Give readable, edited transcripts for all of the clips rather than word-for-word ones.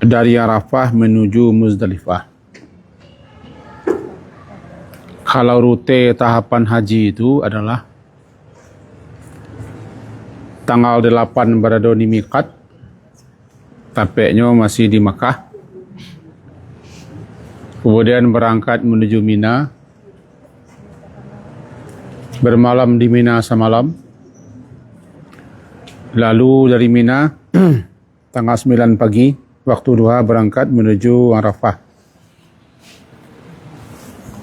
dari Arafah menuju Muzdalifah. Kalau rute tahapan haji itu adalah tanggal 8 berada di miqat, tapeknya masih di Makkah. Kemudian berangkat menuju Mina, bermalam di Mina semalam. Lalu dari Mina tanggal 9 pagi waktu duha berangkat menuju Arafah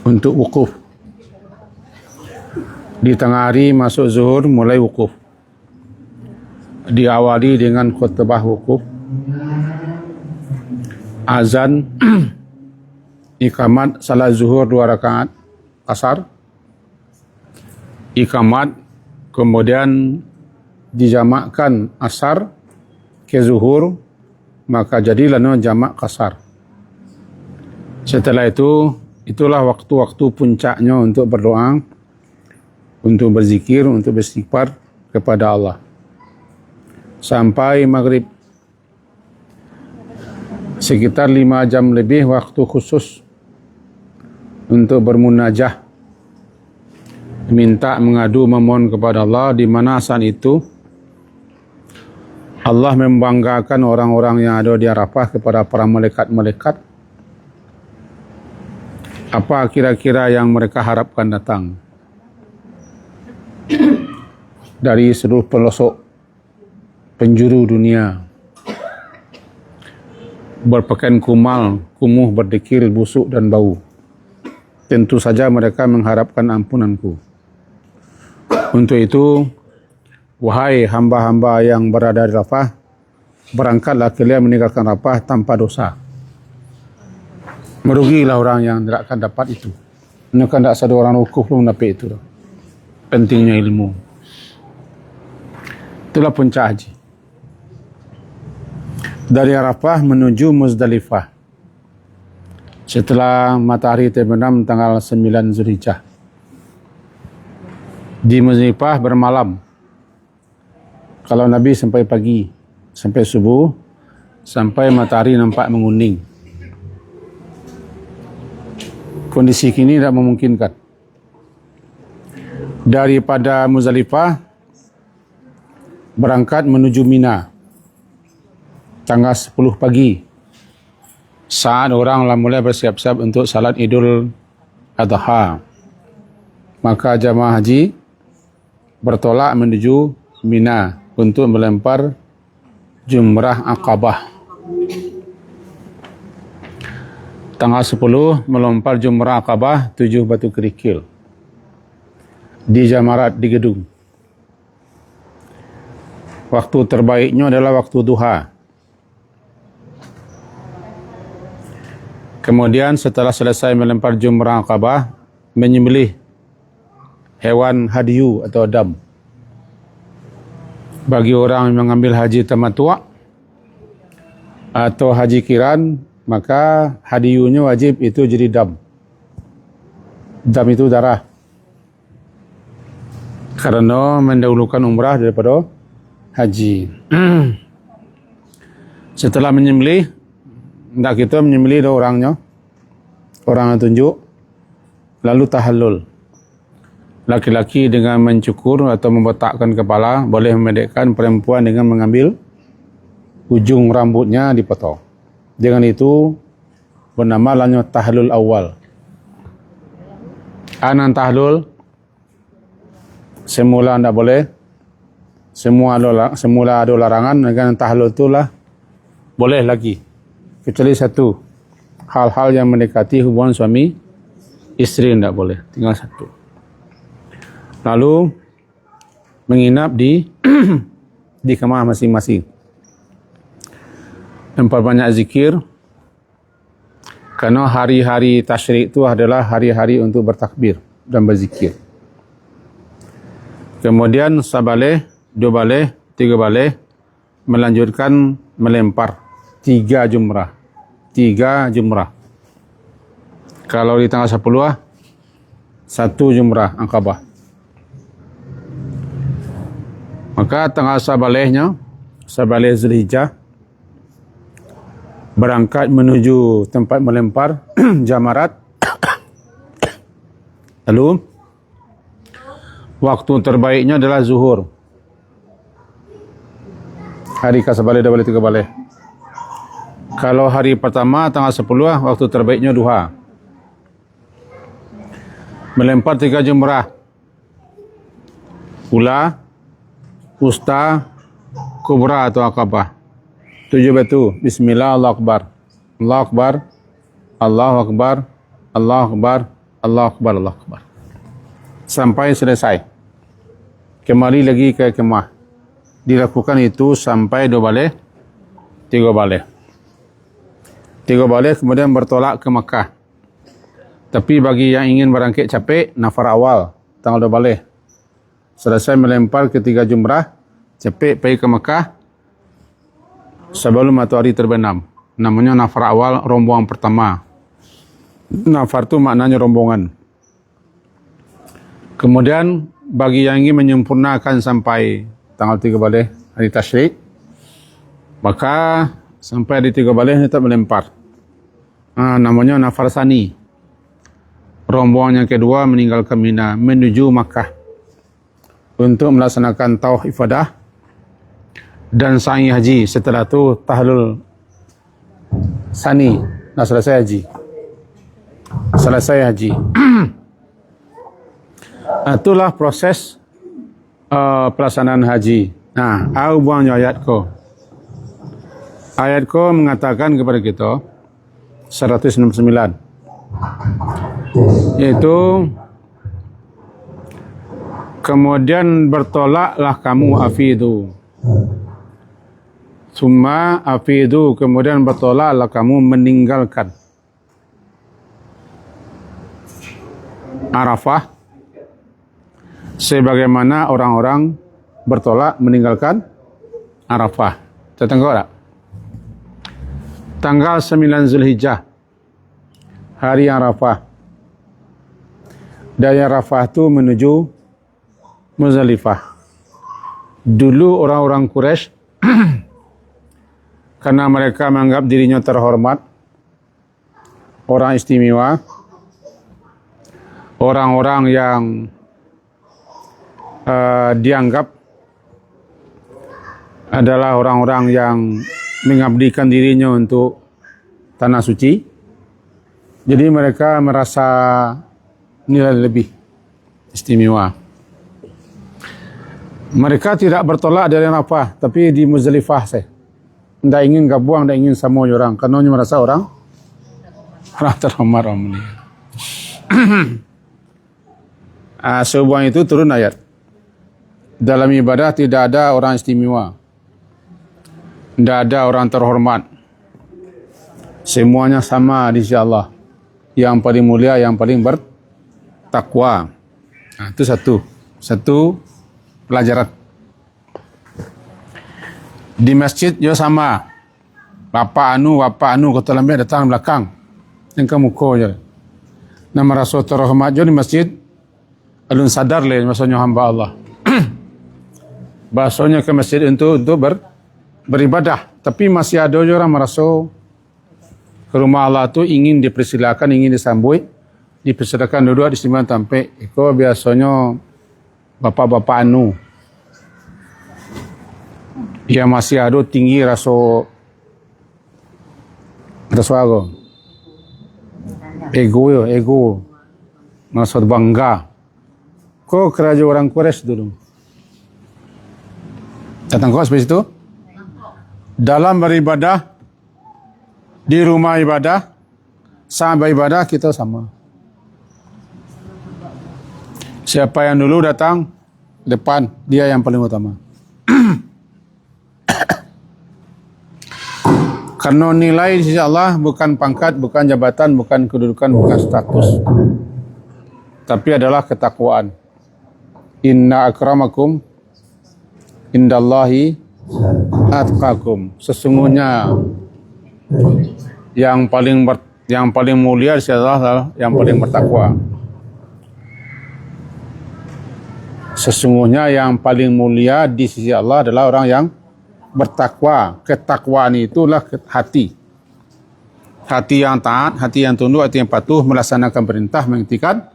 untuk wukuf. Di tengah hari masuk zuhur mulai wukuf. Diawali dengan khutbah wukuf, azan, ikamat salat zuhur 2 rakaat asar, ikamat, kemudian dijamakkan asar ke zuhur, maka jadilah jamak kasar. Setelah itu, itulah waktu-waktu puncaknya untuk berdoa, untuk berzikir, untuk beristighfar kepada Allah. Sampai maghrib. Sekitar 5 jam lebih waktu khusus untuk bermunajah, minta, mengadu, memohon kepada Allah, di mana saat itu Allah membanggakan orang-orang yang ada di Arafah kepada para malaikat-malaikat. Apa kira-kira yang mereka harapkan datang dari seluruh pelosok penjuru dunia, berpakaian kumal, kumuh, berdekil, busuk dan bau. Tentu saja mereka mengharapkan ampunanku. Untuk itu, wahai hamba-hamba yang berada di Arafah, berangkatlah kalian meninggalkan Arafah tanpa dosa. Merugilah orang yang tidak akan dapat itu. Ini kan tidak ada orang wukuf belum dapat itu. Pentingnya ilmu. Itulah puncak haji. Dari Arafah menuju Muzdalifah. Setelah matahari terbenam tanggal 9 Zulhijjah. Di Muzdalifah bermalam. Kalau Nabi sampai pagi, sampai subuh, sampai matahari nampak menguning. Kondisi kini tidak memungkinkan. Daripada Muzdalifah berangkat menuju Mina. Tanggal 10 pagi. Saat orang mulai bersiap-siap untuk salat Idul Adha. Maka jamaah haji bertolak menuju Mina untuk melempar Jumrah Aqabah. Tanggal 10 melempar Jumrah Aqabah 7 batu kerikil di Jamarat di gedung. Waktu terbaiknya adalah waktu duha. Kemudian setelah selesai melempar Jumrah Aqabah, menyembelih hewan hadiyu atau dam. Bagi orang yang mengambil haji tamattu' atau haji kiran, maka hadiyunya wajib itu jadi dam. Dam itu darah. Karena mendahulukan umrah daripada haji. Setelah menyembelih, hendak kita menyembelih orangnya, orang yang tunjuk, lalu tahallul. Laki-laki dengan mencukur atau membotakkan kepala, boleh memendekkan. Perempuan dengan mengambil ujung rambutnya dipotong. Dengan itu bernama lanya tahallul awal. Anan tahallul semula tidak boleh, semula ada larangan. Dengan tahallul itulah boleh lagi, kecuali satu, hal-hal yang mendekati hubungan suami istri tidak boleh, tinggal satu. Lalu menginap di di kamar masing-masing. Memperbanyak zikir, karena hari-hari tasyrik itu adalah hari-hari untuk bertakbir dan berzikir. Kemudian sabaleh, 2 baleh, 3 baleh, melanjutkan melempar 3 jumrah. 3 jumrah. Kalau di tanggal 10, 1 jumrah Aqabah. Maka tanggal sabalehnya, sabaleh Zulhijjah, berangkat menuju tempat melempar jamarat. Lalu waktu terbaiknya adalah zuhur. Hari kasabale dah balik 3 balik. Kalau hari pertama tanggal 10 waktu terbaiknya duha. Melempar 3 jumrah. Ula, usta, kubra atau akabah. 7 batu. Bismillah, Allahu Akbar. Allahu Akbar. Allahu Akbar. Allahu Akbar. Allahu Akbar. Allahu Akbar. Sampai selesai. Kembali lagi ke kemah. Dilakukan itu sampai 2 balik, 3 balik. 3 balik kemudian bertolak ke Makkah. Tapi bagi yang ingin berangkit capek, nafar awal, tanggal 2 balik. Selesai melempar ke 3 jumrah, capek pergi ke Makkah sebelum matahari terbenam. Namanya nafar awal, rombongan pertama. Nafar itu maknanya rombongan. Kemudian bagi yang ingin menyempurnakan sampai tanggal 3 balik, hari tasyrik, maka sampai hari 3 balik tetap melempar. Namanya nafar sani. Rombongan yang kedua meninggalkan Mina menuju Makkah untuk melaksanakan tawaf ifadah dan sa'i haji. Setelah itu tahlul sani. Selesai haji. Selesai haji. Itulah proses pelaksanaan haji. Aku buang ayatku. Ayatku mengatakan kepada kita 169, yaitu kemudian bertolaklah kamu afidu. Summa afidu, kemudian bertolaklah kamu meninggalkan Arafah sebagaimana orang-orang bertolak meninggalkan Arafah. Saya tengok tak? Tanggal 9 Zulhijjah, hari Arafah. Dari Arafah itu menuju Muzdalifah. Dulu orang-orang Quraisy karena mereka menganggap dirinya terhormat, orang istimewa, orang-orang yang dianggap adalah orang-orang yang mengabdikan dirinya untuk tanah suci. Jadi mereka merasa nilai lebih istimewa. Mereka tidak bertolak dari Arafah, tapi di Muzdalifah saja. Tidak ingin gabung, tidak ingin sama orang, karena merasa orang terhormat, orang mulia. Sebab itu turun ayat. Dalam ibadah tidak ada orang istimewa, tidak ada orang terhormat. Semuanya sama di sisi Allah. Yang paling mulia, yang paling bertakwa. Itu satu pelajaran. Di masjid juga sama. Bapak anu kota lambat datang belakang. Yang kamu ko je. Nama Rasul terhormat juga di masjid. Alun sadar le maksudnya hamba Allah. Bahasanya ke masjid untuk beribadah. Tapi masih ada orang merasa ke rumah Allah tu ingin dipersilakan, ingin disambut, dipersilakan duduk di sini sampai. Itu biasanya bapak-bapak anu yang masih ada tinggi rasa apa? Ego. Merasa bangga. Kau kerajaan orang Quraisy dulu. Datang kau seperti itu? Dalam beribadah, di rumah ibadah, sampai ibadah kita sama. Siapa yang dulu datang depan, dia yang paling utama. Karena nilai di sisi Allah bukan pangkat, bukan jabatan, bukan kedudukan, bukan status, tapi adalah ketakwaan. Inna akramakum indallahi atqakum. Sesungguhnya yang paling mulia adalah yang paling bertakwa. Sesungguhnya yang paling mulia di sisi Allah adalah orang yang bertakwa. Ketakwaan itulah hati. Hati yang taat, hati yang tunduk, hati yang patuh, melaksanakan perintah, menghentikan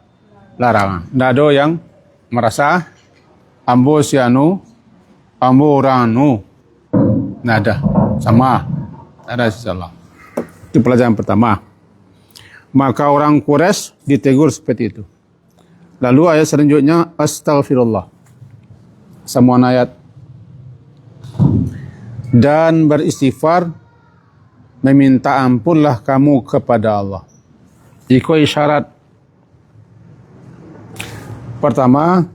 larangan. Tidak ada yang merasa ambo si anu, ambo orang anu. Tidak ada. Sama. Tidak ada salah. Itu pelajaran pertama. Maka orang Quraisy ditegur seperti itu. Lalu ayat selanjutnya, astaghfirullah. Semua ayat. Dan beristighfar, meminta ampunlah kamu kepada Allah. Iko isyarat. Pertama,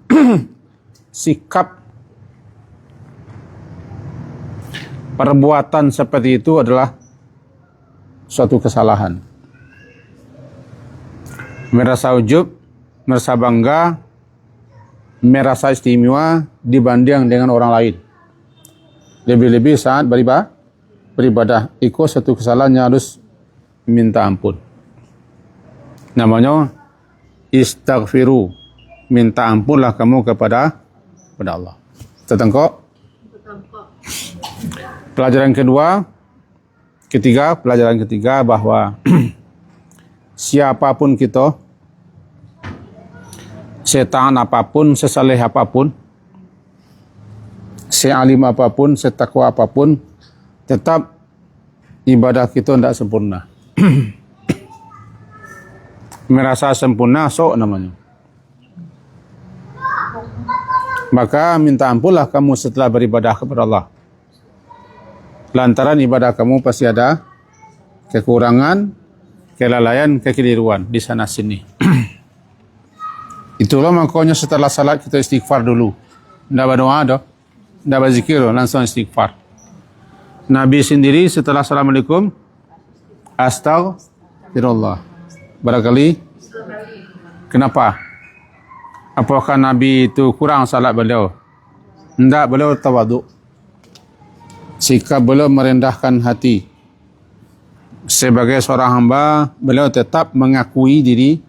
sikap perbuatan seperti itu adalah suatu kesalahan. Merasa ujub, merasa bangga, merasa istimewa dibanding dengan orang lain. Lebih-lebih saat beribadah, ikut satu kesalahan yang harus minta ampun. Namanya istaghfiru, minta ampunlah kamu kepada Allah. Tertangkap? Pelajaran ketiga bahwa siapapun kita, setan apapun, sesaleh apapun, sealim apapun, setakwa apapun, tetap ibadah kita tidak sempurna. Merasa sempurna, sok namanya. Maka minta ampunlah kamu setelah beribadah kepada Allah. Lantaran ibadah kamu pasti ada kekurangan, kelalaian, kekeliruan di sana sini. Itulah makanya setelah salat kita istighfar dulu. Tidak berdoa dah, tidak berzikir, langsung istighfar. Nabi sendiri setelah assalamualaikum, astaghfirullah. Barangkali, kenapa? Apakah Nabi itu kurang salat beliau? Tidak, beliau tawaduk. Sikap beliau merendahkan hati. Sebagai seorang hamba, beliau tetap mengakui diri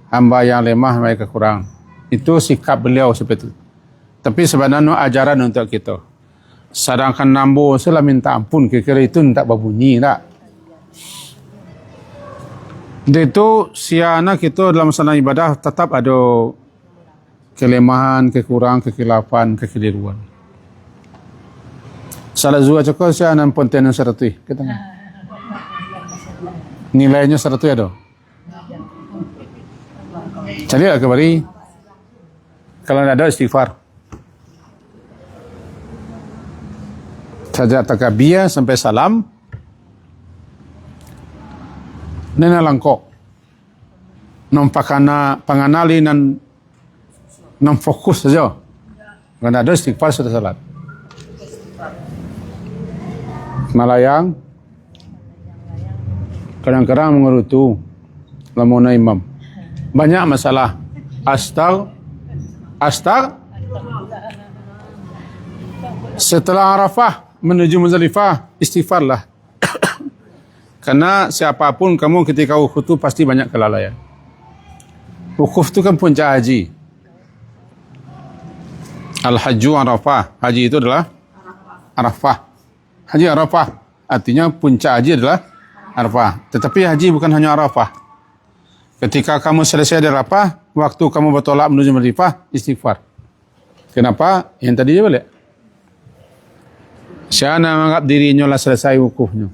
hamba yang lemah, mereka kurang. Itu sikap beliau seperti itu. Tapi sebenarnya ajaran untuk kita. Sedangkan nambo setelah minta ampun, kira-kira itu tak berbunyi tak. Itu siana kita dalam masalah ibadah tetap ada kelemahan, kekurangan, kekilafan, kekeliruan. Salah zuwa cakap siana ponten 100. Kita nilainya 100 ada. Cari lah kembali. Kalau tidak ada istighfar. Saja takabiyah sampai salam. Nena langkok. Nampakana panganali nan fokus saja. Kalau ada istighfar sudah salat. Malayang. Kadang-kadang mengerutu. Lamuna imam. Banyak masalah. Setelah Arafah menuju Muzdalifah, istighfarlah. Karena siapapun kamu ketika wukuf itu pasti banyak kelalaian. Wukuf itu kan puncak haji. Al-Hajju Arafah. Haji itu adalah Arafah. Haji Arafah. Artinya puncak haji adalah Arafah. Tetapi haji bukan hanya Arafah. Ketika kamu selesai dari Arafah, waktu kamu bertolak menuju Muzdalifah, istighfar. Kenapa? Yang tadi dia balik. Syana menganggap dirinya lah selesai wukufnya.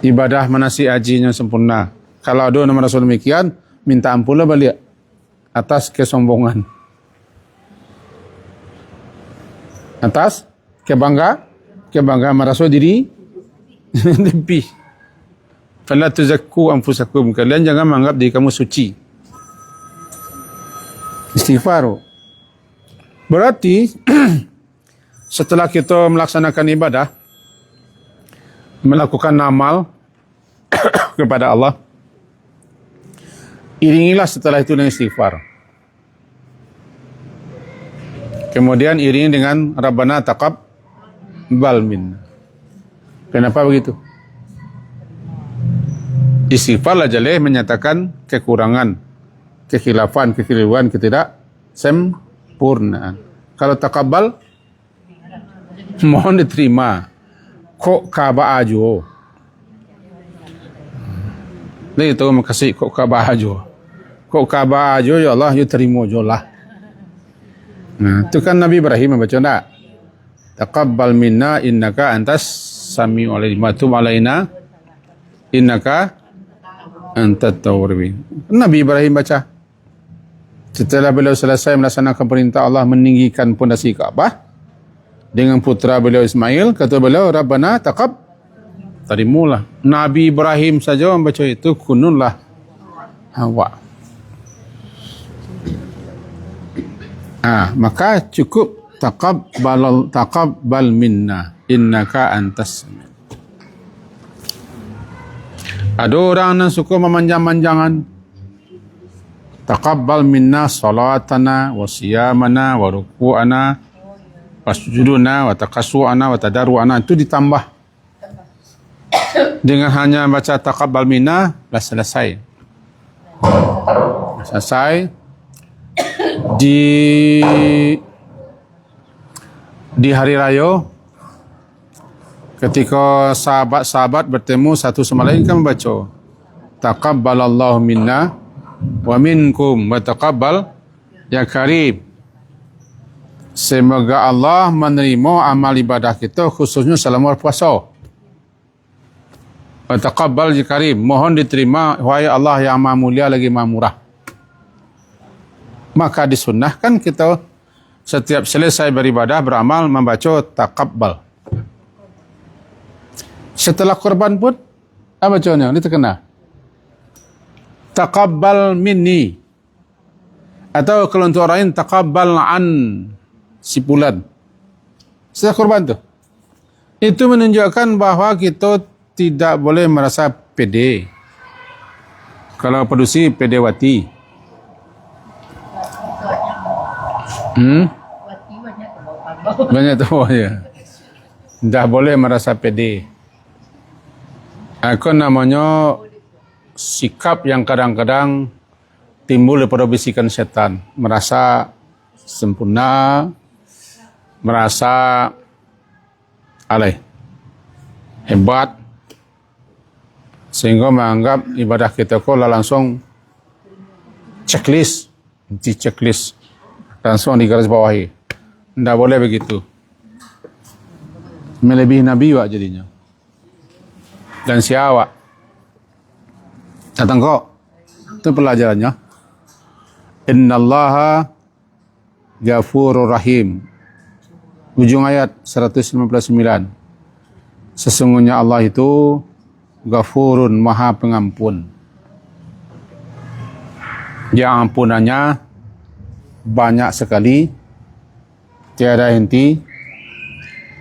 Ibadah manasik hajinya sempurna. Kalau ada nama Rasul demikian, minta ampunlah balik atas kesombongan. Atas kebanggaan merasa diri lebih. Fala tuzakku anfusakum. Kalian jangan menganggap diri kamu suci. Istighfar. Berarti setelah kita melaksanakan ibadah, melakukan amal kepada Allah, iringilah setelah itu dengan istighfar. Kemudian iringi dengan Rabbana taqabbal minna. Kenapa begitu? Istighfarlah jaleh menyatakan kekurangan, kekhilafan, kekeliruan, ketidaksempurnaan. Kalau taqabbal, mohon diterima. Kok kaba ajo. Dia tahu makasih kok khabar aja. Kok khabar aja ya Allah you terima je lah. Nah, itu kan Nabi Ibrahim baca tak? Taqabbal minna innaka antas samiul alim wa tub alaina innaka antat tawwabin. Nabi Ibrahim baca. Setelah beliau selesai melaksanakan perintah Allah meninggikan pondasi Kaabah dengan putra beliau Ismail, kata beliau Rabbana terimalah. Nabi Ibrahim saja membaca itu, kununlah awak. Maka cukup taqabbal minna innaka antas. Ada orang yang suka memanjang-manjangan. Taqabbal minna salatana wa siyamana wa ruku'ana wa sujuduna wa taqassu'ana wa tadarru'ana, itu ditambah. Dengan hanya baca taqabbal minna dah selesai. Selesai. Di hari raya ketika sahabat-sahabat bertemu satu sama lain kan membaca taqabbalallahu minna wa minkum wa taqabbal ya karim. Semoga Allah menerima amal ibadah kita khususnya selama puasa. Wa taqabbal ya karim, mohon diterima wahai Allah yang Maha Mulia lagi Maha Murah. Maka disunnahkan kita setiap selesai beribadah beramal membaca taqabbal. Setelah korban pun apa bacanya? Ini terkena taqabbal minni, atau kalau untuk orang lain taqabbal an si fulan. Setelah korban tu, itu menunjukkan bahawa kita tidak boleh merasa pede. Kalau produksi pedewati, banyak tu ya. Tidak boleh merasa pede. Aku namanya sikap yang kadang-kadang timbul daripada bisikan setan, merasa sempurna, merasa hebat, sehingga menganggap ibadah kita kok langsung checklist, langsung digaris bawahi. Tidak boleh begitu. Melebihi Nabi wak jadinya. Dan siawak datang kok. Itu pelajarannya. Innallaha ghafurur rahim. Ujung ayat 159. Sesungguhnya Allah itu ghafurun, maha pengampun. Yang ampunannya banyak sekali, tiada henti,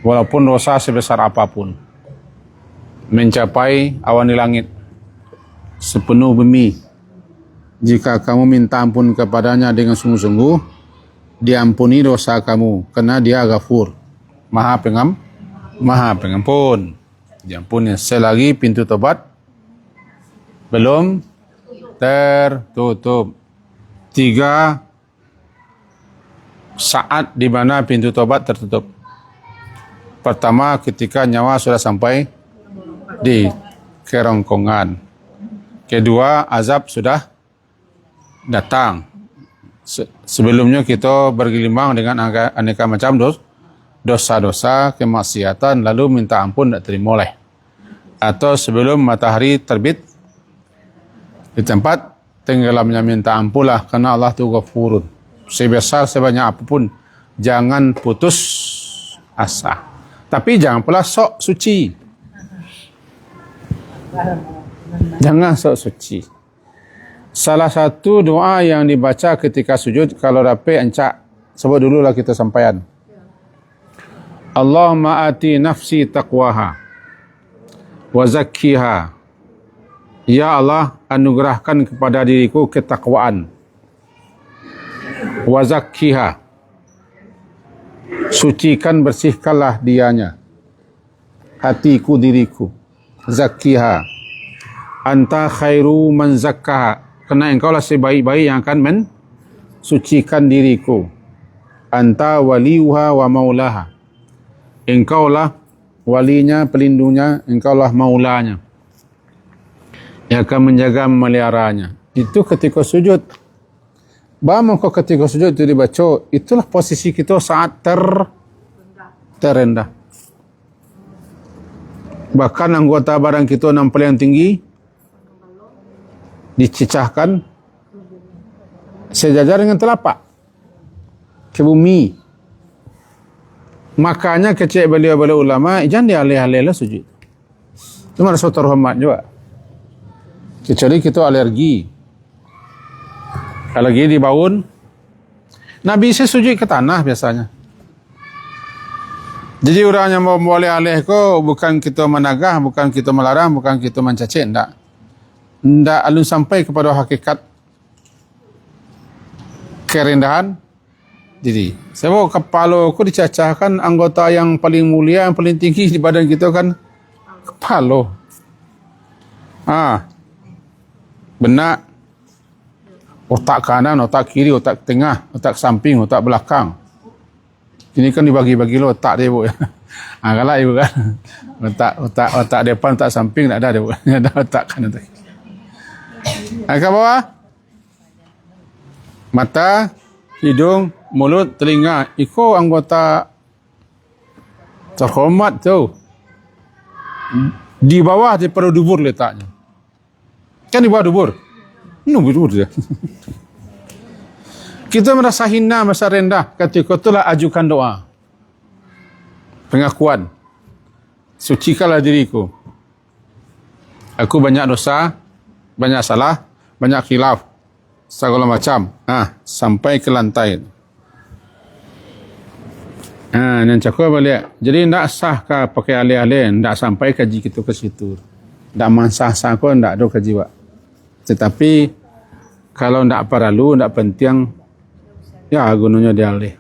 walaupun dosa sebesar apapun. Mencapai awan di langit, sepenuh bumi. Jika kamu minta ampun kepadanya dengan sungguh-sungguh, diampuni dosa kamu, karena dia ghafur, maha pengampun. Diampuni. Selagi pintu tobat belum tertutup. 3 saat di mana pintu tobat tertutup. Pertama, ketika nyawa sudah sampai di kerongkongan. Kedua, azab sudah datang. Sebelumnya kita bergelimang dengan aneka macam dosa-dosa, kemaksiatan, lalu minta ampun tidak terima oleh. Atau sebelum matahari terbit di tempat tenggelamnya minta ampunlah, karena Allah itu ghafurun. Sebesar sebanyak apapun, jangan putus asa. Tapi jangan pula sok suci. Jangan sok suci. Salah satu doa yang dibaca ketika sujud kalau rapi encak, sebut dululah kita sampaian. Allahumma ati nafsi taqwaha wa zakkiha. Ya Allah, anugerahkan kepada diriku ketakwaan. Wa zakkiha. Sucikan, bersihkanlah dianya. Hatiku, diriku. Zakkiha. Anta khairu man zakkaha. Kerana engkau lah sebaik-baik yang akan mensucikan diriku. Anta waliyuha wa maulaha. Engkau lah walinya, pelindungnya, engkau lah maulanya. yang akan menjaga memeliharanya. Itu ketika sujud. Bagaimana kau ketika sujud itu dibaca, itulah posisi kita saat terendah. Bahkan anggota badan kita yang paling tinggi dicecahkan sejajar dengan telapak ke bumi. Makanya kecil beliau-beliau ulama jangan dialih-alih sujud. Itu merasa terhormat juga. Kecuali kita alergi. Alergi di baun. Nabi saya sujud ke tanah biasanya. Jadi orang yang mau alih-alih ko bukan kita menagah, bukan kita melarang, bukan kita mencacik, enggak. Enggak alun sampai kepada hakikat kerendahan diri. Sebab kepala aku dicacahkan anggota yang paling mulia, yang paling tinggi di badan kita kan kepala. Benak, otak kanan, otak kiri, otak tengah, otak samping, otak belakang. Ini kan dibagi-bagi lo otak dia bu. Kalau ibu kan otak depan, otak samping tak ada dia bu. Ada otak kanan, otak kiri. Ke bawah. Mata, hidung, mulut, telinga. Iko anggota terhormat tu. Di bawah daripada dubur letaknya. Kan di bawah dubur. Dubur dia. Kita merasa hina, merasa rendah. Ketika itulah ajukan doa. Pengakuan. Sucikanlah diriku. Aku banyak dosa, banyak salah, banyak khilaf. Segala macam. Sampai ke lantai. Yang cakap balik. Jadi tidak sah ke pakai alih-alih. Tidak sampai kaji kita ke situ. Tidak mansah-sah pun tidak ada kaji wak. Tetapi kalau tidak perlu, tidak penting, ya gunanya dialih.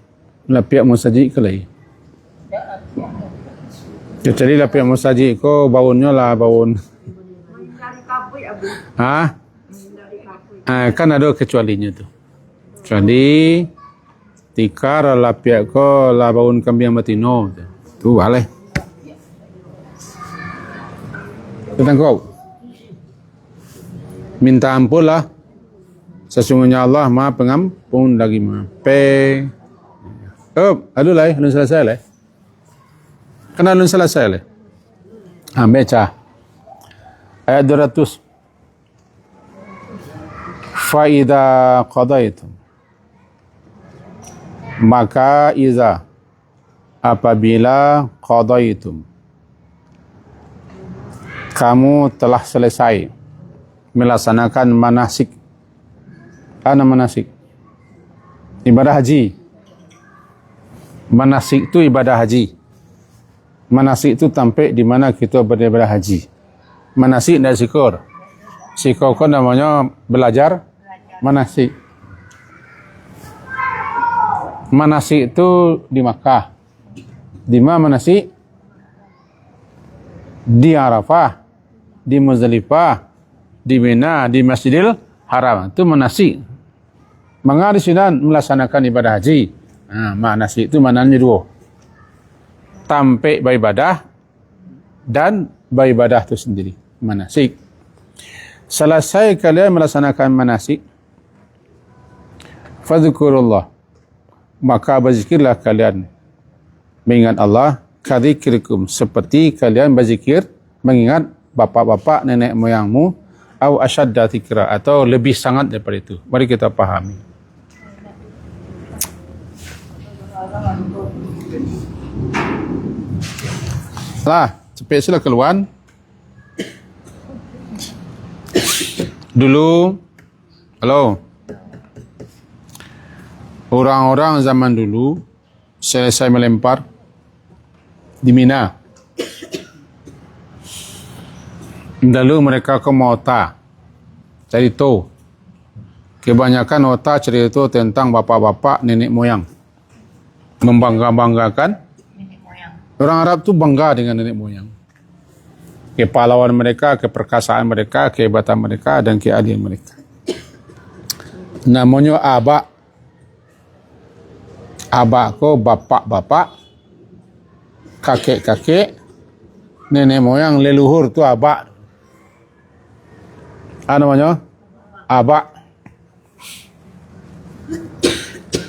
Lah pihak musajid ke lagi. Jadi lah pihak musajid ko baunnya lah baun. Kan ada kecualinya tu. Kecuali tikar lah pihak ko lah baun kambing matino. Tu boleh. Kita kau minta ampun lah. Sesungguhnya Allah Maha Pengampun lagi Maha aduh lah, alun selesai lah. Kan alun selesai lah. Baca ayat 200. Faida qadaitum, maka iza apabila qadaitum, kamu telah selesai melaksanakan manasik. Manasik ibadah haji. Manasik itu ibadah haji. Manasik itu tampil di mana kita beribadah haji. Manasik dan sikor. Sikor kan namanya belajar manasik. Manasik itu di Makkah. Di mana manasik? Di Arafah, di Muzdalifah, di Mina, di Masjidil Haram. Itu manasik. Maka di sini melaksanakan ibadah haji. Manasik itu maknanya dua. Tampik beribadah dan beribadah itu sendiri. Manasik. Selesai kalian melaksanakan manasik, fadhkurullah, maka berzikirlah kalian mengingat Allah kadzikrikum, seperti kalian berzikir mengingat bapak-bapak nenek moyangmu, atau asyadda dzikra, atau lebih sangat daripada itu. Mari kita pahami. Cepat sila keluar. Dulu, orang-orang zaman dulu selesai melempar di Mina. Lalu mereka ke Mota cerita. Kebanyakan Mota cerita tentang bapak-bapak nenek moyang. Membangga-banggakan nenek moyang. Orang Arab tu bangga dengan nenek moyang. Kepahlawan mereka, keperkasaan mereka, kehebatan mereka dan keahlian mereka. Namanya abak. Abak ko bapak-bapak, kakek-kakek, nenek moyang, leluhur tu abak. Namanya aba.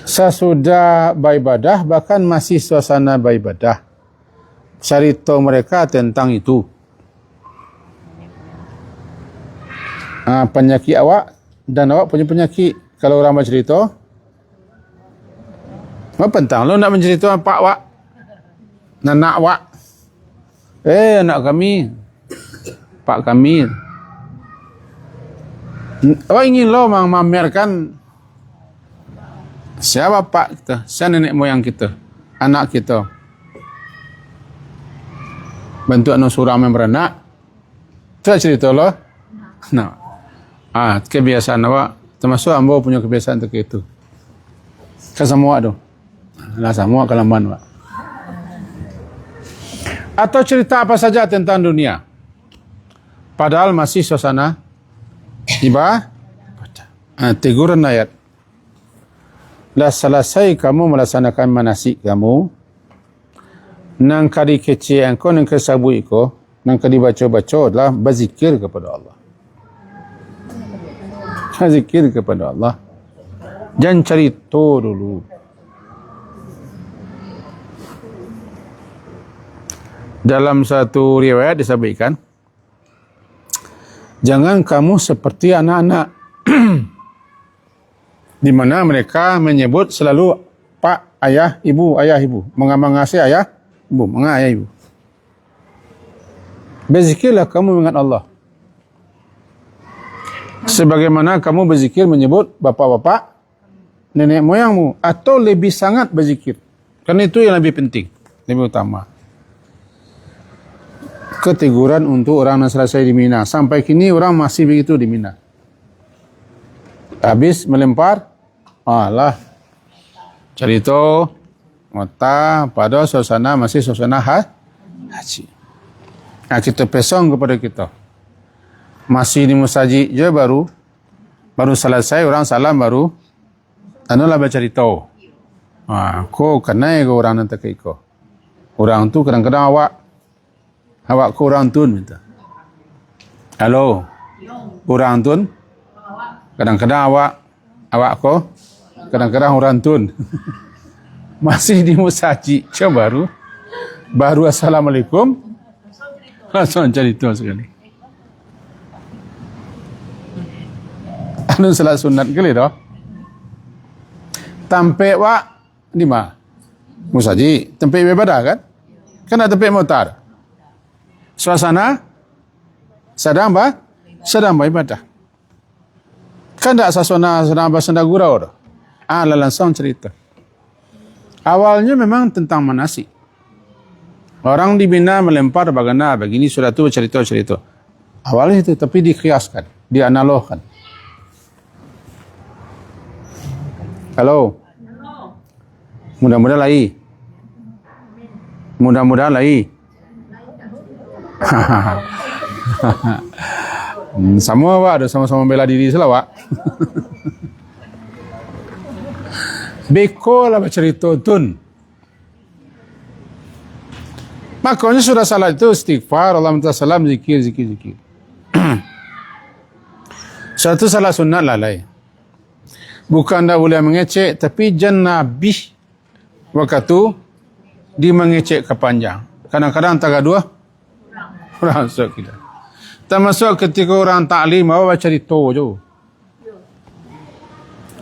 Sesudah beribadah, bahkan masih suasana beribadah, cerita mereka tentang itu. Penyakit awak dan awak punya penyakit. Kalau orang bercerita, apa pentang lo nak mencerita pak awak, anak awak, anak kami, pak kami. Awak ingin lo memamerkan siapa pak kita, siapa nenek moyang kita, anak kita. Bentuk surang yang beranak. Itu cerita lo. Nah. Kebiasaan awak, termasuk ambo punya kebiasaan untuk itu. Ke semua tu. Lah semua kelaman, Pak. Atau cerita apa saja tentang dunia. Padahal masih suasana ibadah. Teguran ayat. Dah selesai kamu melaksanakan manasik kamu, nang kadi kecil engkau, nang kesabu iko, nang kadi baca-baca adalah berzikir kepada Allah. Zikir kepada Allah. Jangan cerita dulu. Dalam satu riwayat disebutkan, jangan kamu seperti anak-anak di mana mereka menyebut selalu pak, ayah, ibu, mengasihi ayah, ibu, ayah, ibu. Berzikirlah kamu mengingat Allah. Sebagaimana kamu berzikir menyebut bapak-bapak, nenek moyangmu, atau lebih sangat berzikir. Karena itu yang lebih penting, lebih utama. Keteguran untuk orang yang selesai di Mina. Sampai kini orang masih begitu di Mina. Habis melempar, cerita mata pada suasana masih suasana haji. Nah, kita pesong kepada kita. Masih di masjid je baru selesai orang salam baru anulah bercerita. Ko kenai ke orang nanti ke iko. Orang tu kadang-kadang awak ko orang tun minta. Halo. Orang tun. Kadang-kadang awak ko kadang-kadang orang tun. Masih di masjid je baru assalamualaikum. Langsung cerita sekali. Anu salat sunat kali dah. Tampe wak di mana? Musaji, tempe ibadah kan? Kan ada tempe mutar. Suasana sedang beribadah. Kan tak suasana sedang bersenda gurau dah. Langsung cerita. Awalnya memang tentang manasik. Orang dibina melempar bagaimana begini sudah tu cerita-cerita. Awalnya itu tapi dikiaskan, dianalogkan. Halo. Mudah-mudahan lagi. Mudah-mudahan lagi. Sama Pak, ada sama-sama bela diri salah Pak. Beko lah bercerita tun. Makanya sudah salah itu istighfar, Allah minta salam, zikir. Satu salah sunnah lalai. Bukan tak boleh mengecek, tapi janabih waktu dia mengecek ke panjang. Kadang-kadang antara dua orang masuk kita. Termasuk ketika orang taklim, bawa cerita je.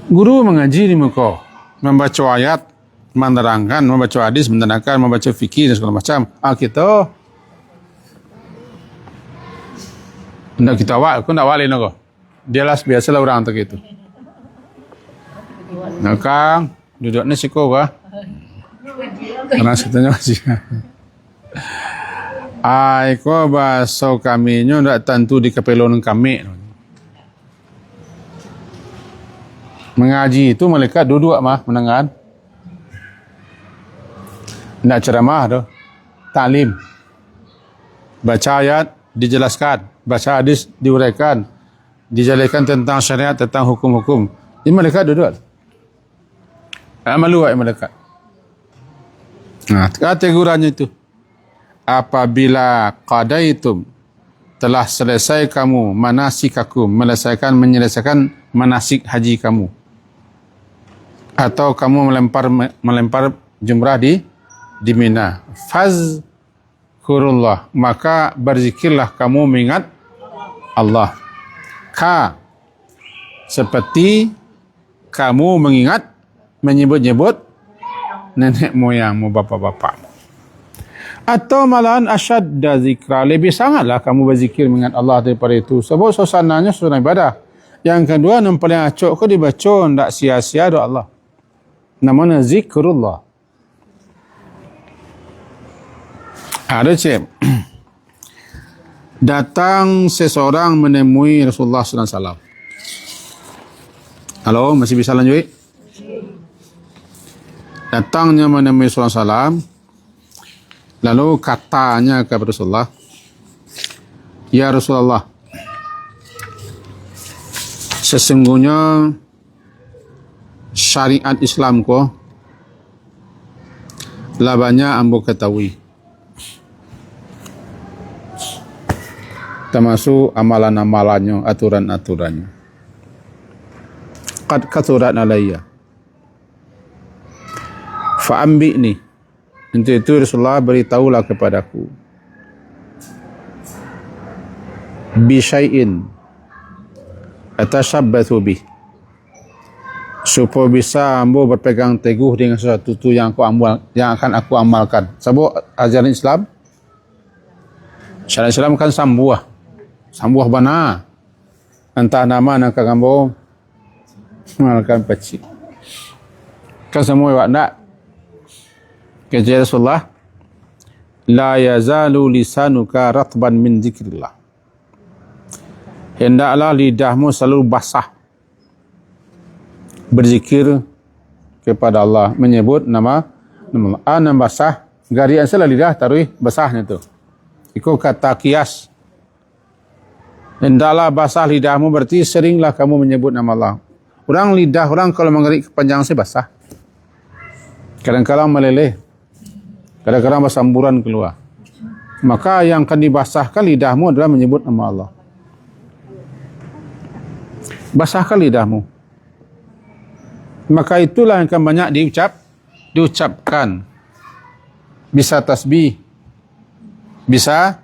Guru mengaji di muka, membaca ayat, menerangkan, membaca hadis, menerangkan, membaca fikih dan segala macam. Kita nak kita awak, aku nak awak lain aku. Dia lah biasalah orang tak itu. Nakang, duduk ni siko kah? Karena katanya masih. Ko bahasa kami nyo ndak tentu di kepelon kami. Mengaji itu malaikat duduk mah menengan. Nak ceramah tu, taklim. Baca ayat dijelaskan, baca hadis diuraikan, dijelaskan tentang syariat, tentang hukum-hukum. Ini malaikat duduk. Malu malaikat. Nah, kategorinya itu. Apabila qadaitum telah selesai kamu manasikakum, menyelesaikan manasik haji kamu, atau kamu melempar jumrah di Mina, fazkurullah, maka berzikirlah kamu mengingat Allah, seperti kamu menyebut-nyebut nenek moyangmu, bapak-bapakmu. Atau malahan asyadda zikra, lebih sangatlah kamu berzikir mengingat Allah daripada itu, sebab suasananya suasana ibadah. Yang kedua, yang paling acok kau dibaca, tak sia-sia doa Allah, namanya zikrullah. Ada cik, datang seseorang menemui Rasulullah SAW. Halo, masih bisa lanjut? Datangnya menemui Rasulullah SAW, lalu katanya kepada Rasulullah, ya Rasulullah, sesungguhnya syariat Islam ko labanya ambo ketahui, termasuk amalan-amalannya, aturan-aturannya. Qad kathurat alayya fa'ambi'ni. Untuk itu Rasulullah beritahulah kepadaku bisyai'in atashabbathu bih, supaya bisa ambo berpegang teguh dengan sesuatu itu yang akan aku amalkan. Sebab ajaran Islam, syariat Islam kan sambuah bana, entah nama nak ambo amalkan peci kan semua awak nak. Kata Rasulullah, la yazalu lisanuka ratban min zikrillah, hendaklah lidahmu selalu basah berzikir kepada Allah, menyebut nama Allah. Nama basah, garian salah lidah taruh basahnya tu. Ikut kata kias. Hendaklah basah lidahmu, berarti seringlah kamu menyebut nama Allah. Orang lidah orang kalau mengerik kepanjang saya basah, kadang-kadang meleleh, kadang-kadang bersamburan keluar. Maka yang akan dibasahkan lidahmu adalah menyebut nama Allah. Basahkan lidahmu. Maka itulah yang akan banyak diucapkan. Bisa tasbih, bisa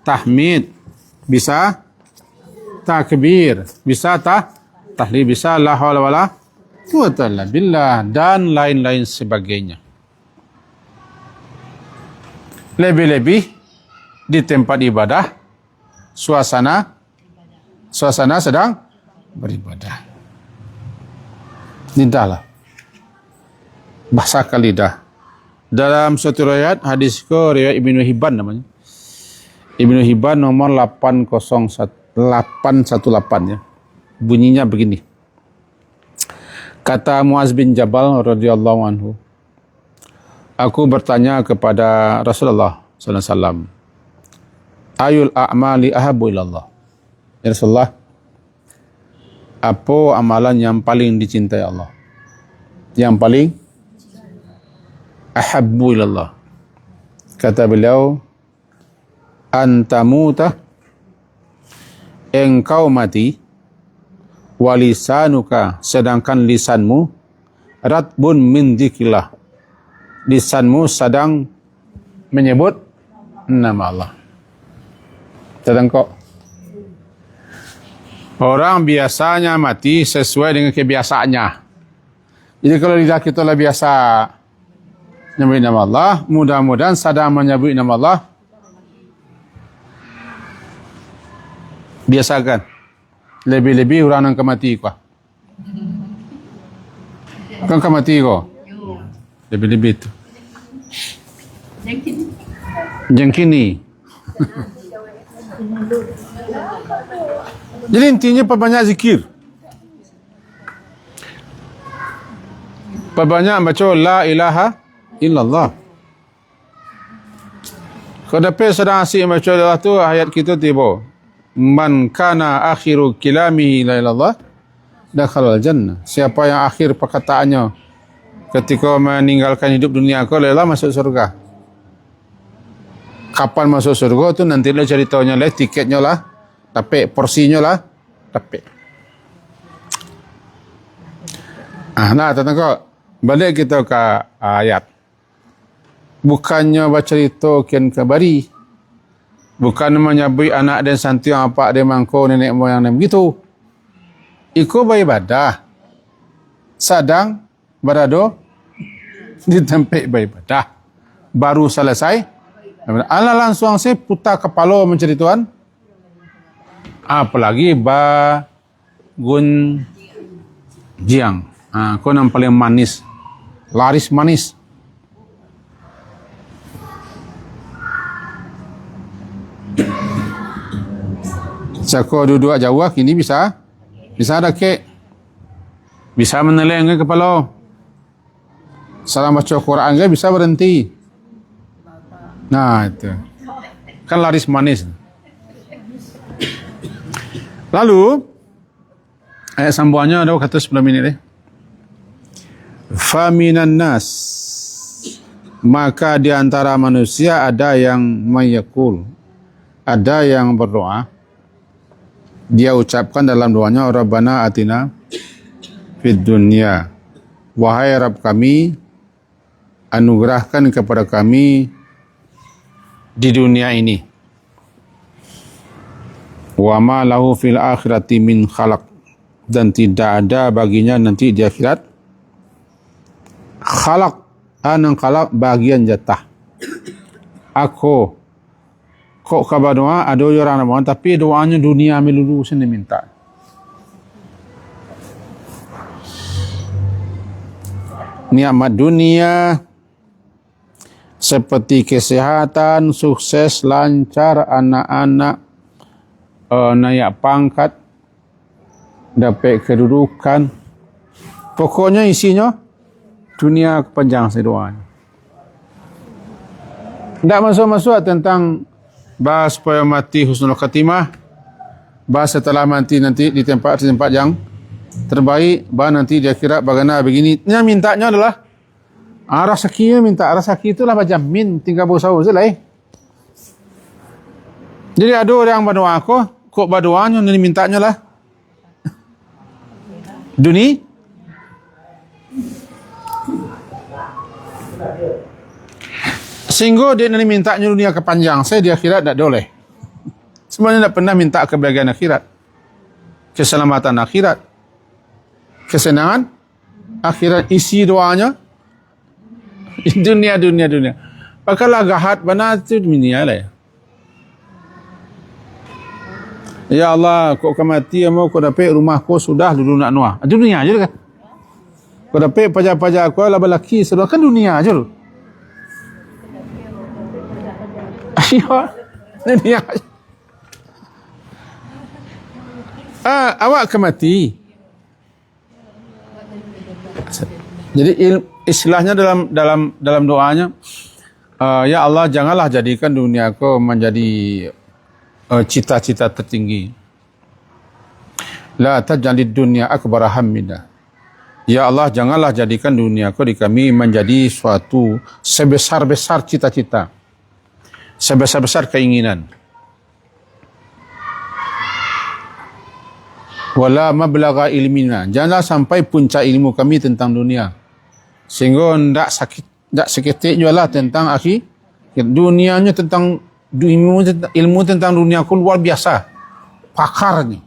tahmid, bisa takbir, bisa tahlil, bisa la haula wala quwwata illa billah, dan lain-lain sebagainya. Lebih-lebih di tempat ibadah, suasana sedang beribadah. Lidahlah, basahkan lidah. Dalam suatu riwayat, hadis ke riwayat Ibnu Hibban namanya. Ibnu Hibban nomor 818 ya. Bunyinya begini. Kata Muaz bin Jabal radhiyallahu anhu, aku bertanya kepada Rasulullah sallallahu alaihi wasallam, ayul a'mali ahabbu ilallah. Ya Rasulullah, apa amalan yang paling dicintai Allah? Yang paling ahabbu ilallah. Kata beliau, antamuta, engkau mati, walisanuka, sedangkan lisanmu, ratbun min dzikrillah, lisanmu sedang menyebut nama Allah. Sedang kok orang biasanya mati sesuai dengan kebiasaannya. Jadi kalau lidah kita lah biasa menyebut nama Allah, mudah-mudahan sedang menyebut nama Allah, biasakan. Lebih-lebih orang yang kemati kau. Kan kemati kau. Lebih-lebih itu. Jengkini. Jadi intinya perbanyak zikir. Perbanyak baca la ilaha illallah. Kalau dapat sedang asyik baca Allah tu, ayat kita tiba. Man kana akhiru kilamihi la ilallah dakhala al-jannah. Siapa yang akhir perkataannya ketika meninggalkan hidup dunia, la ilallah, masuk surga. Kapan masuk surga tu nanti lah ceritanya lah, tiketnya lah, tapi porsinya lah, tapi. Nah, tengok. Balik kita ke ayat. Bukannya baca cerita kian kabari. Bukan menyabui anak dan santi yang apa dia mangko nenek moyang dan begitu. Iko beribadah. Sadang berado di tempat beribadah. Baru selesai. Allah langsung saya putar kepala mencari Tuhan. Apalagi gun jiang. Kau yang paling manis. Laris manis. Cakap duduk Jawa kini bisa ada kek. Bisa meneleng ke kepala. Salah baca Quran ke bisa berhenti. Nah itu. Kan laris manis. Lalu ayat sambungannya ada kata 10 minit deh. Faminan nas, maka di antara manusia ada yang mayakul, ada yang berdoa. Dia ucapkan dalam doanya, Rabbana atina fid dunya, wahai Rabb kami, anugerahkan kepada kami di dunia ini. Wa ma lahu fil akhirati min khalaq, dan tidak ada baginya nanti di akhirat khalaq, anang khalaq bagian jatah. Aku kok kabar doa ada orang nama tapi doanya dunia melulu sini minta. Nikmat dunia seperti kesehatan, sukses, lancar, anak-anak, naik pangkat, dapat kedudukan. Pokoknya isinya dunia kepanjang sedoanya. Tak masuk-masuk tentang bahas supaya mati husnul khatimah, bahas setelah mati nanti di tempat yang terbaik, bahas nanti di akhirat bagaimana begini. Yang mintanya adalah rezeki, minta rezeki itulah macam min tinggal berusaha saja. Jadi ada orang berdoa kok berdoanya ni mintanya lah dunia. Sehingga dia nak mintanya dunia kepanjang, saya di akhirat tak boleh. Sebenarnya tak pernah minta kebahagiaan akhirat, keselamatan akhirat, kesenangan akhirat. Isi doanya dunia. Pakalah gahat benar tu dunia lah. Ya Allah, kau mati mau kau dapat rumah kau sudah dulu nak nuah. Dunia aja kan. Kau dapat pajak-pajak kau lah belaki sudah kan dunia aja lu. Ayo, dunia. Awak kemati. Jadi istilahnya dalam doanya, ya Allah janganlah jadikan dunia kau menjadi cita-cita tertinggi. La taj'alid dunya akbar hammina. Ya Allah janganlah jadikan dunia kau di kami menjadi suatu sebesar-besar cita-cita, sebesar-besar keinginan. Wala mablagha ilmina. Janganlah sampai puncak ilmu kami tentang dunia, sehingga tidak seketik jualah tentang akhir. Dunianya tentang ilmu tentang dunia aku luar biasa. Pakarnya,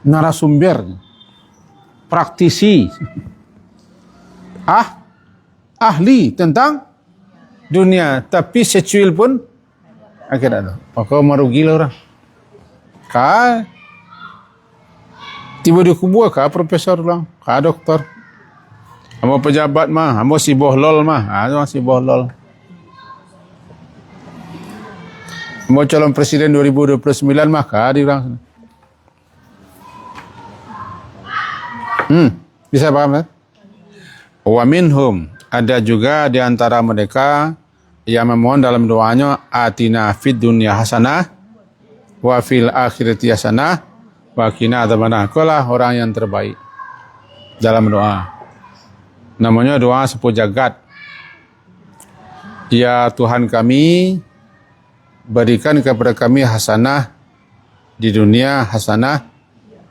narasumbernya, praktisi, ahli tentang dunia. Tapi secuil pun akhirnya ada. Maka merugilah orang. Tiba di kubur profesor lang, doktor. Amo pejabat mah, amo si bohlol mah, si bohlol. Mau calon presiden 2029 mah di orang. Bisa paham kan? Wa minhum, ada juga di antara mereka yang memohon dalam doanya atina fid dunya hasanah wa fil akhirati hasanah wa qina adzabannar. Kaulah orang yang terbaik dalam doa. Namanya doa sepuh jagat. Ya Tuhan kami, berikan kepada kami hasanah di dunia, hasanah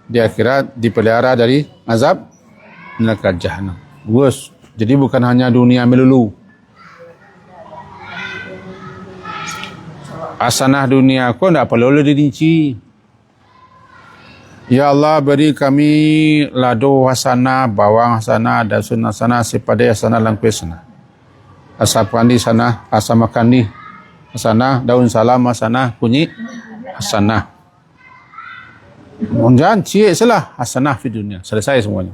di akhirat, dipelihara dari azab neraka jahanam. Bagus. Jadi bukan hanya dunia melulu. Hasanah dunia kau tak perlu dirinci. Ya Allah, beri kami lado hasanah, bawang hasanah, dasun hasanah, sepadai hasanah, langkui hasanah. Asap kandi hasanah, asam kandi hasanah, daun salam hasanah, kunyit hasanah. Jangan cik salah, hasanah di dunia. Selesai semuanya.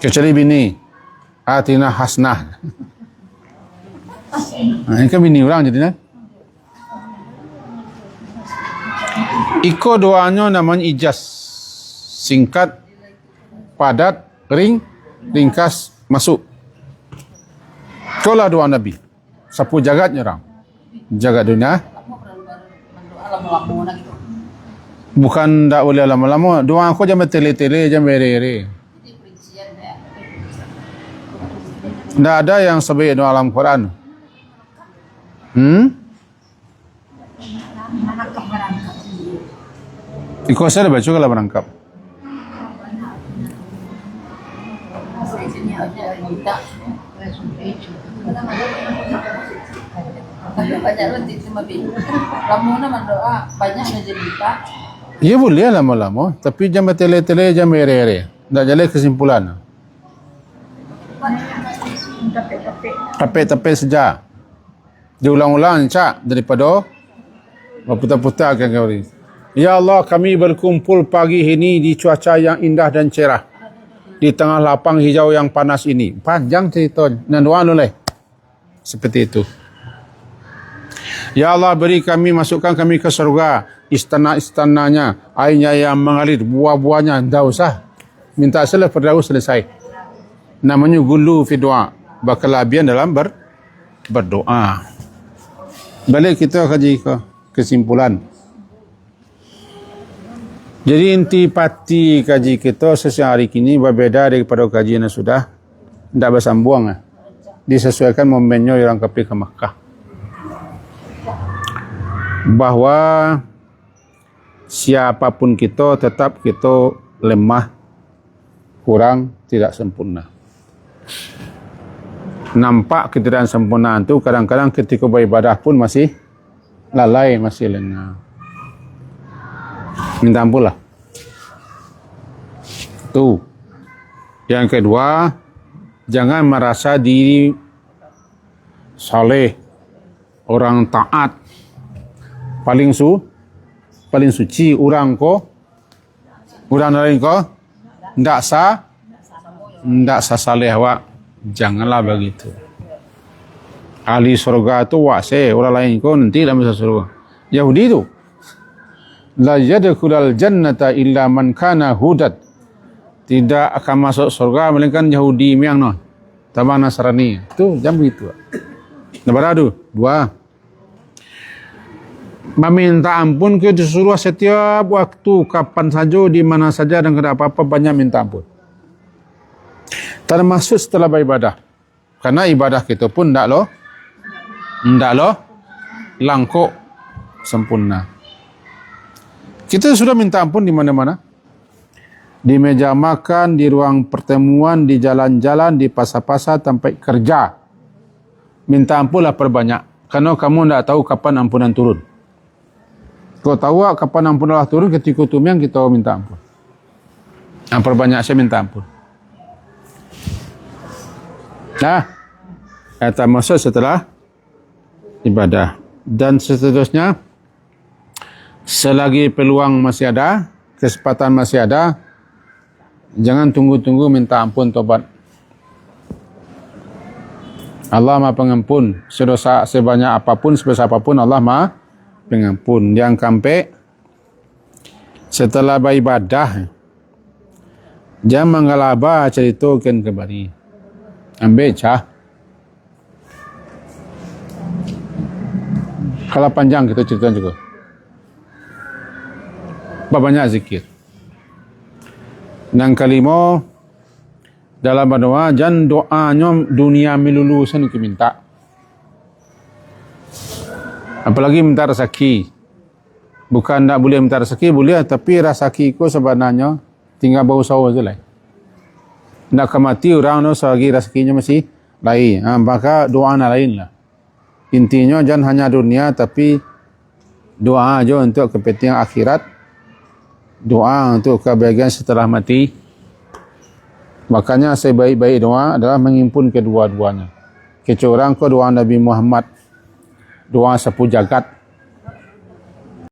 Kecuali bini. Atina hasnah. Ini kan bini orang jadi. Iko doanya namanya ijaz. Singkat, padat, ringkas, masuk. Itulah doa Nabi. Sapu jagatnya orang. Jagat dunia. Bukan tak boleh lama-lama. Doa aku jangan tele-tele, jangan bere-bere. Tak ada yang sebaik doa dalam Quran. Ikut saya baca kalau berangkap. Ya boleh lama-lama, tapi jangan tele-tele, jangan bere-bere. Tak jalan kesimpulan. Tapik-tapik sejak. Diulang-ulang cak daripada berputar-putar kan kau. Ya Allah, kami berkumpul pagi ini di cuaca yang indah dan cerah. Di tengah lapang hijau yang panas ini. Panjang cerita. Dan doa oleh. Seperti itu. Ya Allah, beri kami, masukkan kami ke surga. Istana-istananya, airnya yang mengalir, buah-buahnya. Tak usah. Minta salah perdahu selesai. Namanya gulu fi doa. Berkelebihan dalam berdoa. Balik kita kaji ke kesimpulan. Jadi inti pati kaji kita sehari ini berbeza daripada kajian yang sudah tidak bersambung. Disesuaikan momennya orang pergi ke Makkah. Bahawa siapapun kita tetap kita lemah, kurang, tidak sempurna. Nampak ketidaksempurnaan itu kadang-kadang ketika beribadah pun masih lalai, masih lengah. Minta ampun lah. Itu. Yang kedua, jangan merasa diri saleh, orang taat, paling suci, orang lain ko ndak saleh awak. Janganlah begitu. Ahli surga itu wase, orang lain ko nanti dalam surga. Yahudi itu la yadkhulul jannata illa man kana hudat. Tidak akan masuk surga melainkan Yahudi yang no. Tambah Nasrani. Itu jam begitu. Nomor dua. Meminta ampun ke disuruh setiap waktu, kapan saja, di mana saja, dan tidak apa-apa banyak minta ampun. Termasuk setelah beribadah. Karena ibadah kita pun tidak loh langkuk sempurna. Kita sudah minta ampun di mana-mana. Di meja makan, di ruang pertemuan, di jalan-jalan, di pasar-pasar, tempat kerja. Minta ampunlah perbanyak. Karena kamu tidak tahu kapan ampunan turun. Kau tahu kapan ampunan Allah turun, ketika tumiang kita minta ampun. Perbanyak saya minta ampun. Nah, kata masuk setelah ibadah. Dan seterusnya, selagi peluang masih ada, kesempatan masih ada, jangan tunggu-tunggu minta ampun tobat. Allah Maha Pengampun. Sedosa sebanyak apapun, sebesar apapun, Allah Maha Pengampun. Yang sampai setelah beribadah, jangan mengalaba ceritakan kembali. Ambil cah. Kalau panjang kita cerita juga. Banyak zikir. Dan kelima, dalam berdoa, jangan doanya dunia melulu sana kita minta. Apalagi minta rezeki. Bukan tak boleh minta rezeki, boleh, tapi rezeki itu sebenarnya tinggal berusaha je lah. Nak mati orang tu selagi rezekinya masih lain. Maka doa nak lain lah. Intinya jangan hanya dunia, tapi doa aja untuk kepentingan akhirat. Doa untuk kebahagiaan setelah mati. Makanya sebaik-baik doa adalah menghimpun kedua-duanya. Kecuali doa Nabi Muhammad, doa sapu jagat.